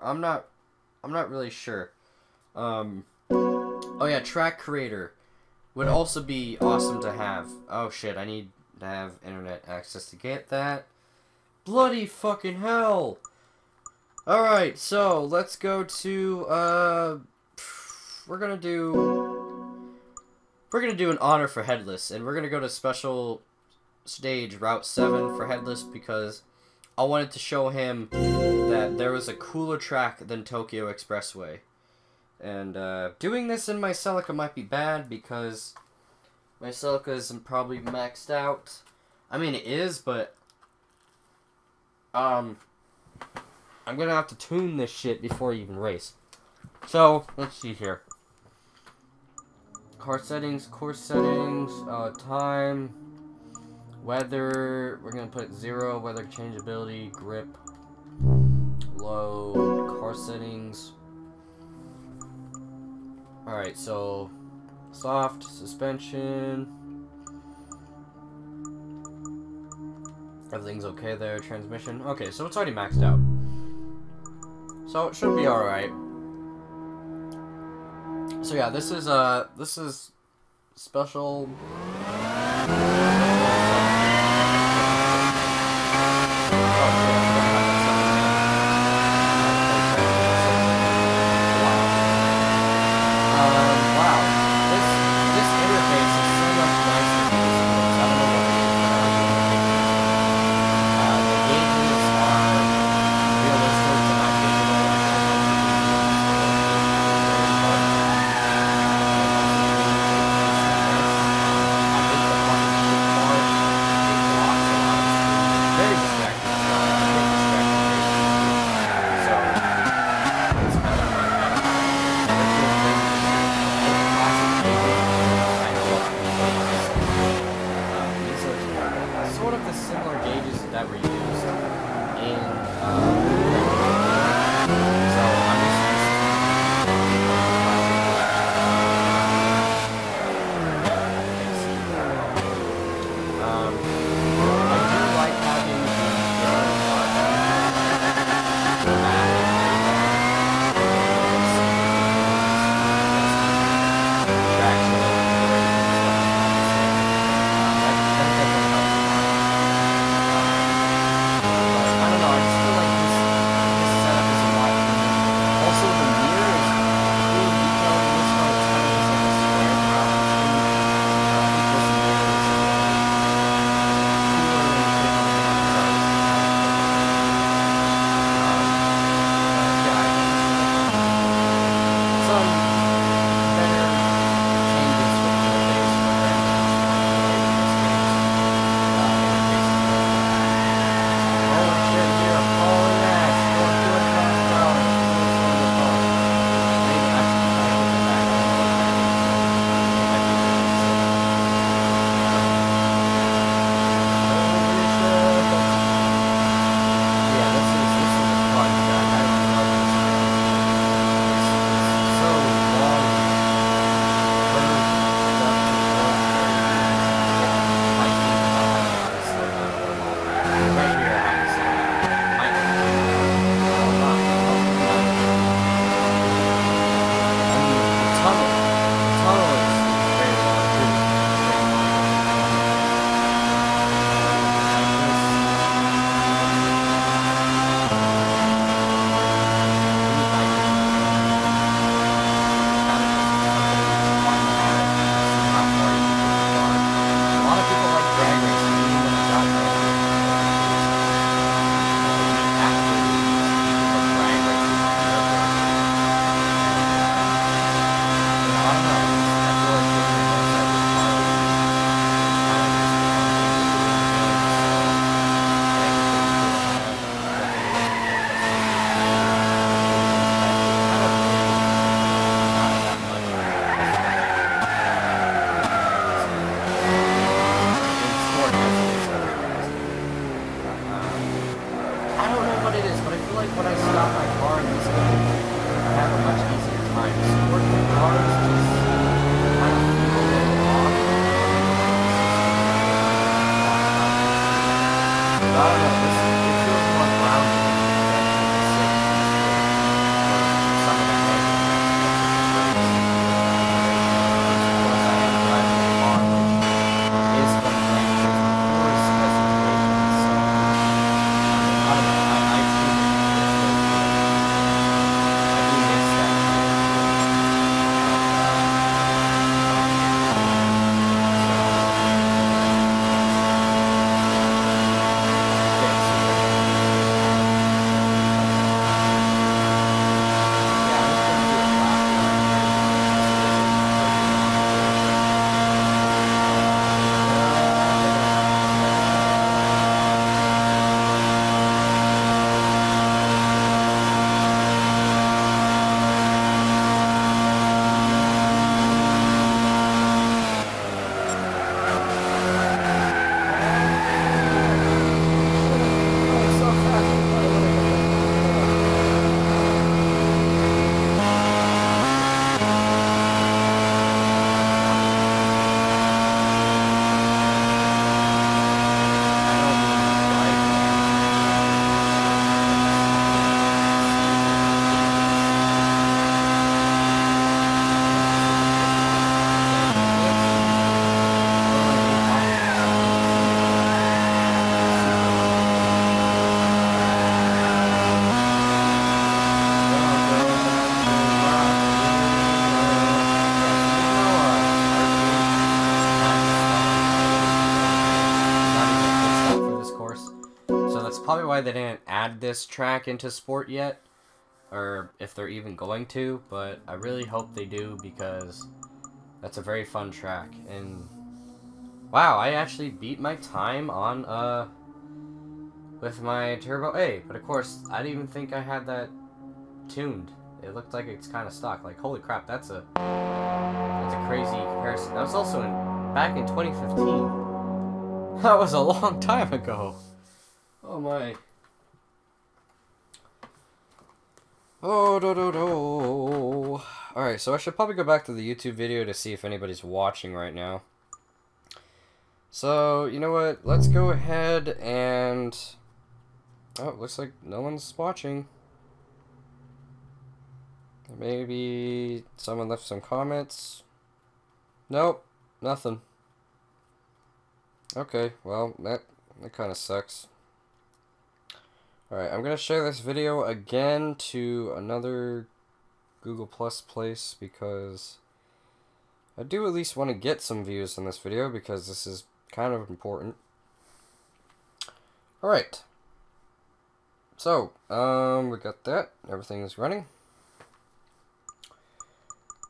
I'm not really sure. Oh yeah, Track Creator would also be awesome to have. Oh shit, I need to have internet access to get that. Bloody fucking hell! Alright, so let's go to we're gonna do an honor for Headless, and we're gonna go to Special Stage Route 7 for Headless because I wanted to show him that there was a cooler track than Tokyo Expressway. And doing this in my Celica might be bad because my Celica isn't probably maxed out. I mean, it is, but I'm gonna have to tune this shit before you even race. So let's see here. Car settings, course settings, time, weather. We're gonna put 0, weather changeability, grip, load, car settings. Alright, so soft suspension. Everything's okay there. Transmission. Okay, so it's already maxed out. So it should be alright. So yeah, this is special. why they didn't add this track into sport yet, or if they're even going to, but I really hope they do because that's a very fun track. And wow, I actually beat my time on with my Turbo A, but of course I didn't even think I had that tuned. It looked like it's kind of stock. Like, holy crap, that's a crazy comparison. That was also back in 2015. That was a long time ago. Oh my. Oh, do do do. Alright, so I should probably go back to the YouTube video to see if anybody's watching right now. So, you know what? Let's go ahead and... Oh, looks like no one's watching. Maybe someone left some comments. Nope, nothing. Okay, well, that kind of sucks. Alright, I'm going to share this video again to another Google Plus place because I do at least want to get some views on this video because this is kind of important. Alright. So, we got that. Everything is running.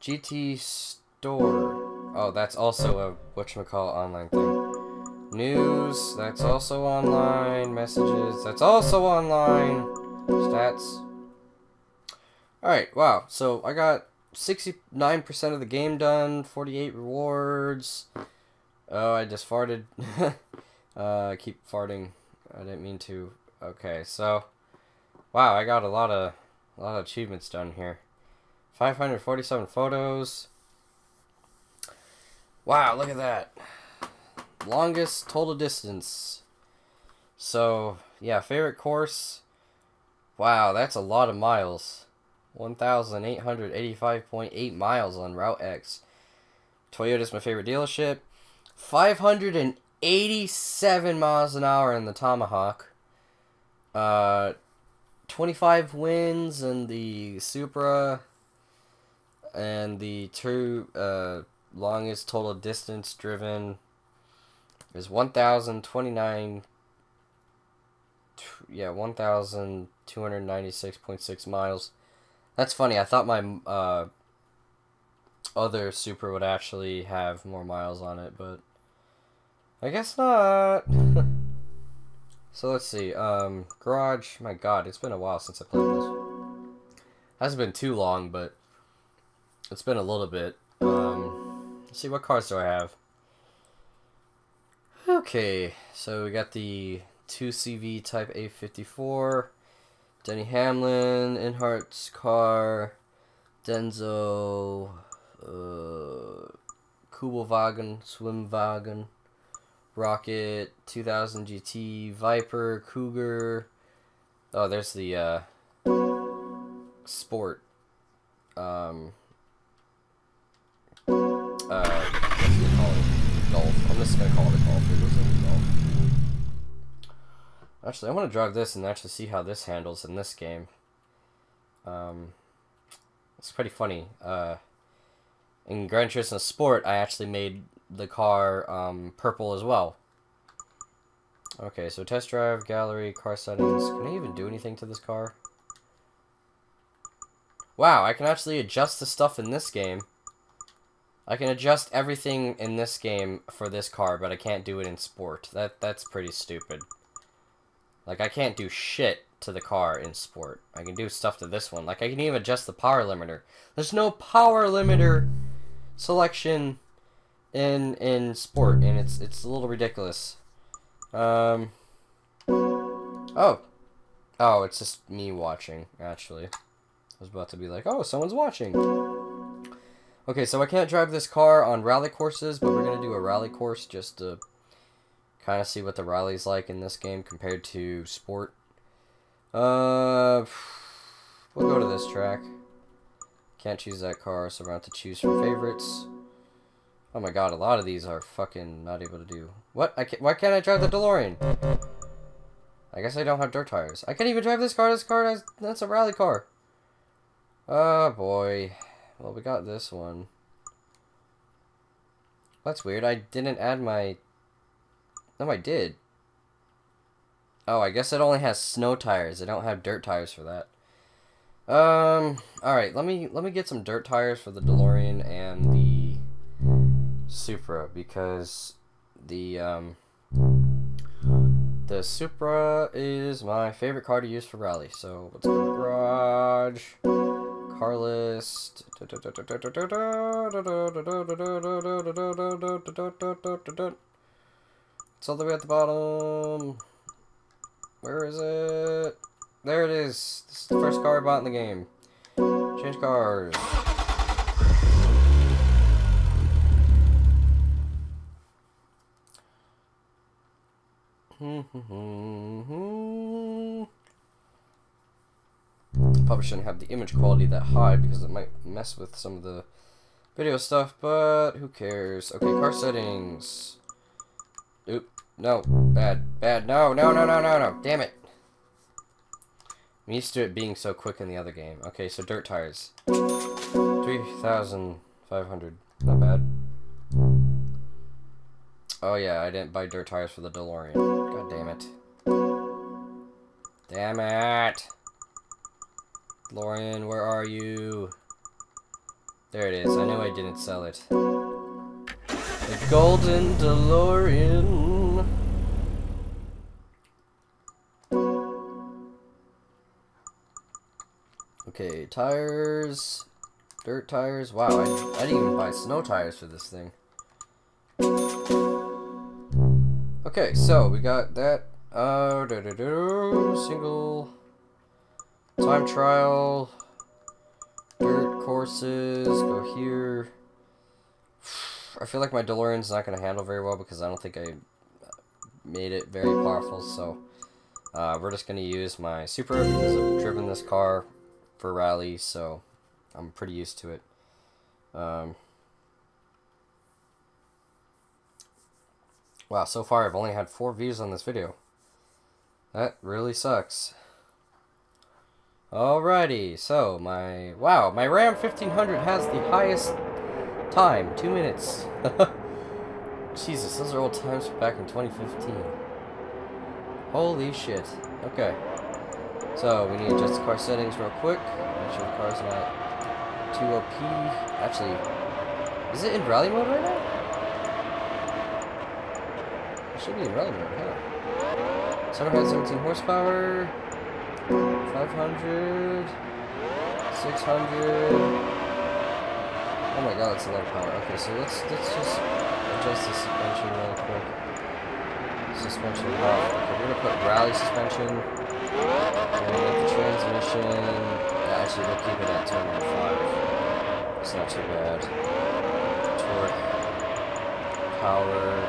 GT Store. Oh, that's also a whatchamacallit online thing. News, that's also online. Messages, that's also online. Stats. Alright, wow. So I got 69% of the game done, 48 rewards. Oh, I just farted. I keep farting. I didn't mean to. Okay, so wow, I got a lot of achievements done here. 547 photos. Wow, look at that. Longest total distance. So, yeah, favorite course. Wow, that's a lot of miles. 1,885.8 miles on Route X. Toyota's my favorite dealership. 587 miles an hour in the Tomahawk. 25 wins in the Supra. And the longest total distance driven is 1,029. Yeah, 1,296.6 miles. That's funny. I thought my other Supra would actually have more miles on it, but I guess not. So let's see. Garage. My God, it's been a while since I played this. Hasn't been too long, but it's been a little bit. Let's see, what cars do I have? Okay, so we got the 2CV Type A54, Denny Hamlin, Earnhardt's car, Denzo, Kugelwagen, Swimwagen, Rocket, 2000 GT, Viper, Cougar. Oh, there's the Sport. What's it called? Golf. I'm just gonna call it a Golf. It was a Golf. Actually, I want to drive this and actually see how this handles in this game. It's pretty funny. In Gran Turismo Sport, I actually made the car purple as well. Okay, so test drive, gallery, car settings. Can I even do anything to this car? Wow, I can actually adjust the stuff in this game. I can adjust everything in this game for this car, but I can't do it in Sport. That's pretty stupid. Like, I can't do shit to the car in Sport. I can do stuff to this one. Like, I can even adjust the power limiter. There's no power limiter selection in Sport, and it's a little ridiculous. Oh, it's just me watching, actually. I was about to be like, oh, someone's watching. Okay, so I can't drive this car on rally courses, but we're going to do a rally course just to kind of see what the rally's like in this game compared to Sport. We'll go to this track. Can't choose that car, so we're going to have to choose from favorites. Oh my God, a lot of these are fucking not able to do. What? Why can't I drive the DeLorean? I guess I don't have dirt tires. I can't even drive this car. That's a rally car. Oh boy. Well, we got this one. That's weird. I didn't add my... No, I did. Oh, I guess it only has snow tires. They don't have dirt tires for that. Alright, let me get some dirt tires for the DeLorean and the Supra, because the Supra is my favorite car to use for rally. So let's go to garage, car list. It's all the way at the bottom. Where is it? There it is. This is the first car I bought in the game. Change cars. Probably shouldn't have the image quality that high because it might mess with some of the video stuff, but who cares? Okay, car settings. Oop. No. Bad. No. Damn it. I'm used to it being so quick in the other game. Okay, so dirt tires. 3,500. Not bad. Oh yeah, I didn't buy dirt tires for the DeLorean. God damn it. Damn it! DeLorean, where are you? There it is. I knew I didn't sell it. The golden DeLorean. Okay, tires. Dirt tires. Wow, I didn't even buy snow tires for this thing. Okay, so we got that. Single time trial. Dirt courses. Go here. I feel like my DeLorean's not going to handle very well because I don't think I made it very powerful. So we're just going to use my Supra because I've driven this car for rally, so I'm pretty used to it. Wow, so far I've only had 4 views on this video. That really sucks. Alrighty, so my Ram 1500 has the highest time, 2 minutes. Jesus, those are old times back in 2015. Holy shit. Okay. So we need to adjust the car settings real quick. Make sure the car's not too OP. Actually, is it in rally mode right now? It should be in rally mode, huh? 717 horsepower, 500, 600. Oh my god, that's a lot of power. Okay, so let's just adjust the suspension really quick. Suspension off. Okay, we're gonna put rally suspension. And with the transmission, yeah, actually we'll keep it at 205. It's not too bad. Torque, power.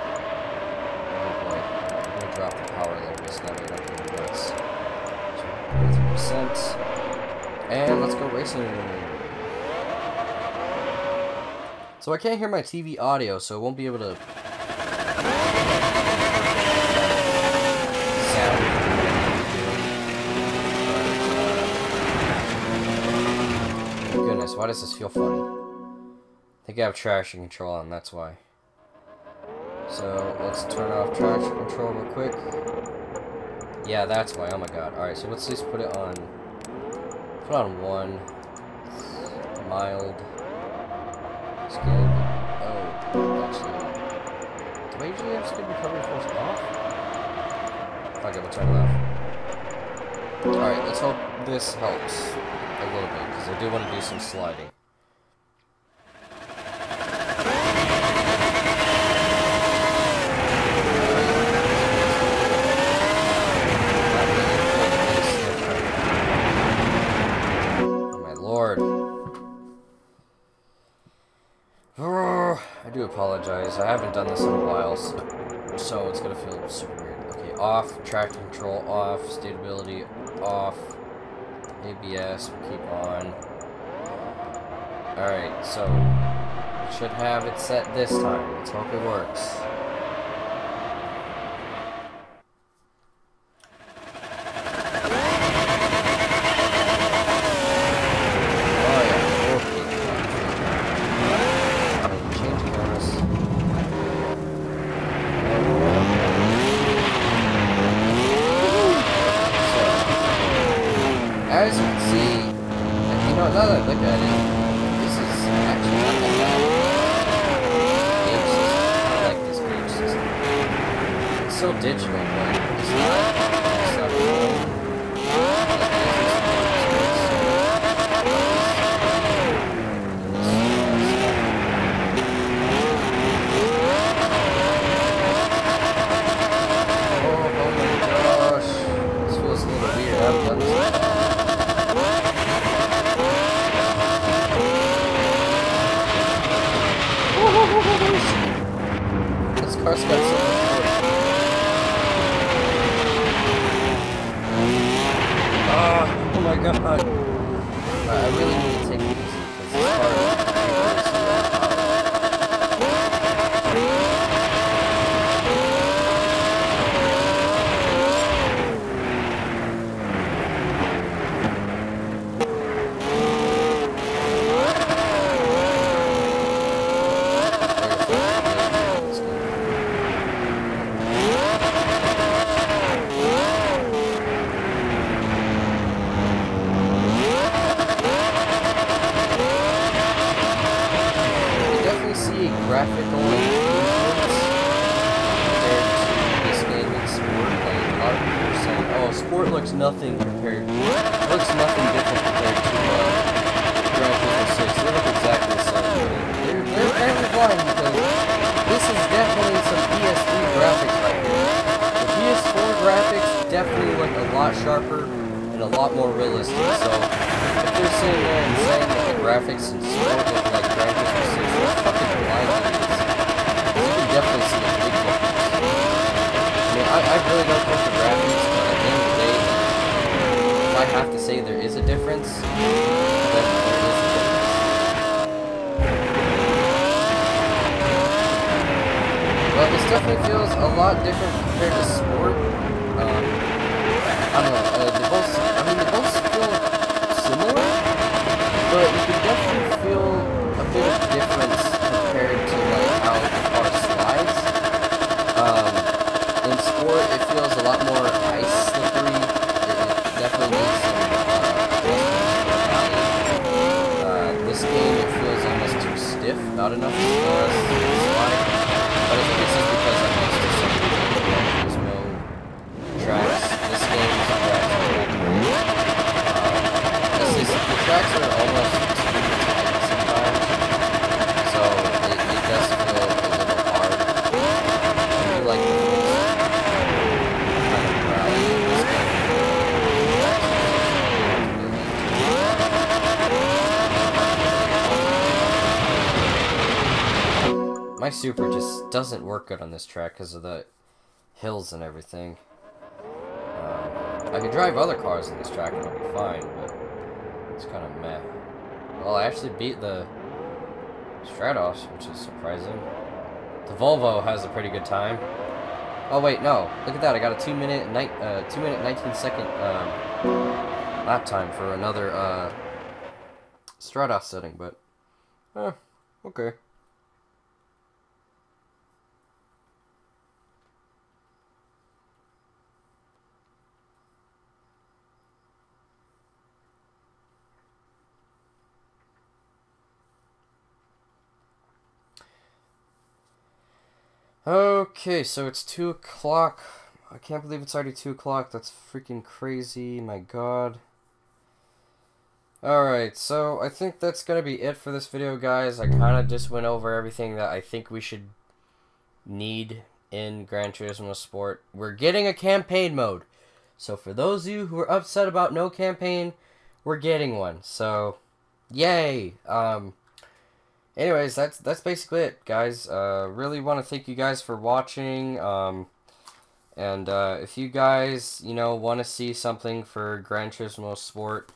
Oh boy, I'm gonna drop the power a little bit so that way it doesn't go nuts. So 33%. And let's go racing. So I can't hear my TV audio, so I won't be able to sound. Goodness, why does this feel funny? I think I have traction control on, that's why. So let's turn off traction control real quick. Yeah, that's why. Oh my god. Alright, so let's just put it on 1. Mild. Skid. Oh, actually. Do I usually have skid recovery force off? Fuck it, we'll turn it off. Alright, let's hope this helps a little bit, because I do want to do some sliding. I do apologize. I haven't done this in a while, so it's gonna feel super weird. Okay, off, traction control off, stability off, ABS we'll keep on. Alright, so we should have it set this time. Let's hope it works. see, you know, now that I look at it, this is actually not that bad. Game system. I like this game system. It's so digital, but it's not cool. This car's got so much torque. Oh my god. I really need to take it easy because this car is graphical improvements compared to this game in sport. Like a lot of people are saying, "Oh, sport looks nothing compared. Looks nothing different compared to Gran Turismo 6." They look exactly the same. They're apparently blind because this is definitely some PS3 graphics right here. The PS4 graphics definitely look a lot sharper and a lot more realistic. So if they're sitting there and saying that the graphics in sport look like Gran Turismo 6, they're fucking blind. You can definitely see a big difference. I mean, I really don't think the graphics, but at the end of the day, if I have to say there is a difference, then there is a difference. Well, this definitely feels a lot different compared to sport. I don't know, they both feel similar, but you can definitely feel a bit of difference compared to like how the car slides. In sport, it feels a lot more ice slippery. It definitely needs some this game, it feels almost too stiff, not enough slide. But I think this is because I'm used to some Gran Turismo tracks. This game is actually not great. The tracks are almost too tight sometimes, so it does feel a little hard. I do like the kind of rally in this game. My super just doesn't work good on this track because of the hills and everything. I could drive other cars in this track and it'll be fine, but it's kind of meh. Well, I actually beat the Stratos, which is surprising. The Volvo has a pretty good time. Oh wait, no! Look at that! I got a 2 minute 19 second lap time for another Stratos setting, but okay. Okay, so it's 2 o'clock. I can't believe it's already 2 o'clock. That's freaking crazy. My god. Alright, so I think that's going to be it for this video, guys. I kind of just went over everything that I think we should need in Gran Turismo Sport. We're getting a campaign mode. So for those of you who are upset about no campaign, we're getting one. So, yay! Anyways, that's basically it, guys. Really want to thank you guys for watching. And if you guys, want to see something for Gran Turismo Sport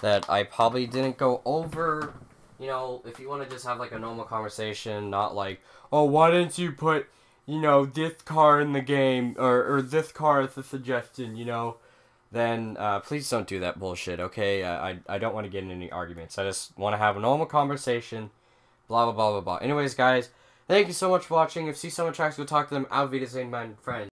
that I probably didn't go over, if you want to just have like a normal conversation, not like, oh, why didn't you put, this car in the game, or this car as a suggestion, then please don't do that bullshit, okay? I don't want to get in any arguments. I just want to have a normal conversation. Blah, blah, blah, blah, blah. Anyways, guys, thank you so much for watching. If you see someone tracks, go talk to them. Auf Wiedersehen, my friends.